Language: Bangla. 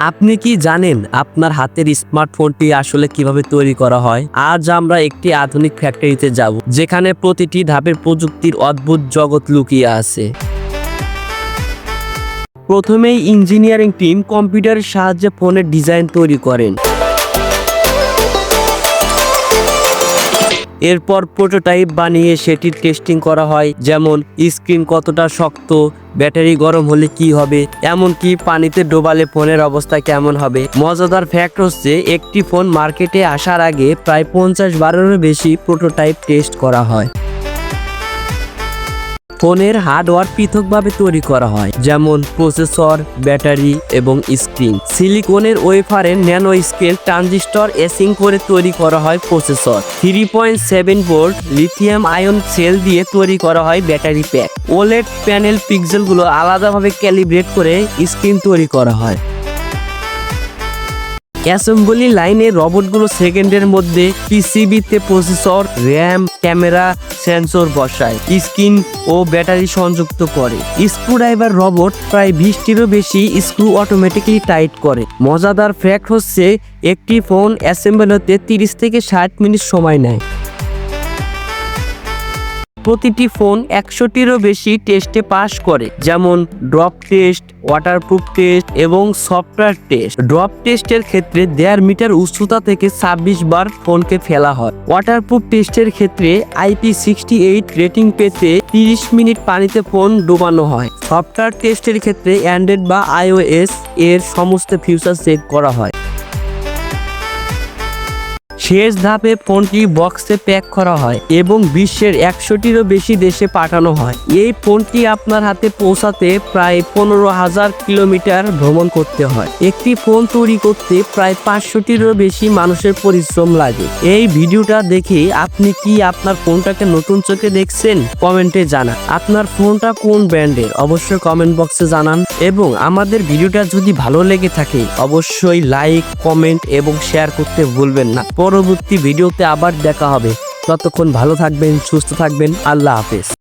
আপনি কি জানেন আপনার হাতের স্মার্টফোনটি আসলে কিভাবে তৈরি করা হয়? আজ আমরা একটি আধুনিক ফ্যাক্টরিতে যাব, যেখানে প্রতিটি ধাপের প্রযুক্তির অদ্ভুত জগৎ লুকিয়ে আছে। প্রথমেই ইঞ্জিনিয়ারিং টিম কম্পিউটারের সাহায্যে ফোনের ডিজাইন তৈরি করেন। এরপর প্রোটোটাইপ বানিয়ে সেটির টেস্টিং করা হয়, যেমন স্ক্রিন কতটা শক্ত, ব্যাটারি গরম হলে কি হবে, এমনকি পানিতে ডোবালে ফোনের অবস্থা কেমন হবে। মজাদার ফ্যাক্ট হচ্ছে, একটি ফোন মার্কেটে আসার আগে প্রায় 50-বারেরও বেশি প্রোটোটাইপ টেস্ট করা হয়। ফোনের হার্ডওয়্যার পৃথকভাবে তৈরি করা হয়, যেমন প্রসেসর, ব্যাটারি এবং স্ক্রিন। সিলিকনের ওয়েফারের ন্যানো স্কেল ট্রানজিস্টর এসিং করে তৈরি করা হয় processor. 3.7 volt lithium ion cell দিয়ে তৈরি করা হয় ব্যাটারি প্যাক। ওলেড প্যানেল পিক্সেলগুলো আলাদাভাবে ক্যালিব্রেট করে স্ক্রিন তৈরি করা হয়। অ্যাসেম্বলি লাইনে রোবটগুলো সেকেন্ডের মধ্যে পিসিবিতে প্রসেসর, র্যাম, ক্যামেরা, সেন্সর বসায়, স্ক্রিন ও ব্যাটারি সংযুক্ত করে। স্ক্রুড্রাইভার রোবট প্রায় 20টিরও বেশি স্ক্রু অটোমেটিক্যালি টাইট করে। মজাদার ফ্যাক্ট হচ্ছে, একটি ফোন অ্যাসেম্বল হতে 30 থেকে 60 মিনিট সময় নেয়। প্রতিটি ফোন 100টিরও বেশি টেস্টে পাস করে, যেমন ড্রপ টেস্ট, ওয়াটারপ্রুফ টেস্ট এবং সফটওয়্যার টেস্ট। ড্রপ টেস্টের ক্ষেত্রে 1.5 মিটার উচ্চতা থেকে 26 বার ফোনকে ফেলা হয়। ওয়াটারপ্রুফ টেস্টের ক্ষেত্রে IP68 রেটিং পেতে 30 মিনিট পানিতে ফোন ডোবানো হয়। সফটওয়্যার টেস্টের ক্ষেত্রে অ্যান্ড্রয়েড বা iOS এর সমস্ত ফিচার চেক করা হয়। শেষ ধাপে ফোনটি বক্সে প্যাক করা হয় এবং বিশ্বের 100টিরও বেশি দেশে পাঠানো হয়। এই ফোনটি আপনার হাতে পৌঁছাতে প্রায় 15,000 কিলোমিটার ভ্রমণ করতে হয়। একটি ফোন তৈরি করতে প্রায় 500টিরও বেশি মানুষের পরিশ্রম লাগে। এই ভিডিওটা দেখে আপনি কি আপনার ফোনটাকে নতুন চোখে দেখছেন? কমেন্টে জানান। আপনার ফোনটা কোন ব্র্যান্ডের অবশ্যই কমেন্ট বক্সে জানান, এবং আমাদের ভিডিওটা যদি ভালো লেগে থাকে অবশ্যই লাইক, কমেন্ট এবং শেয়ার করতে ভুলবেন না। পরবর্তী ভিডিওতে আবার দেখা হবে। ততক্ষণ ভালো থাকবেন, সুস্থ থাকবেন। আল্লাহ হাফেজ।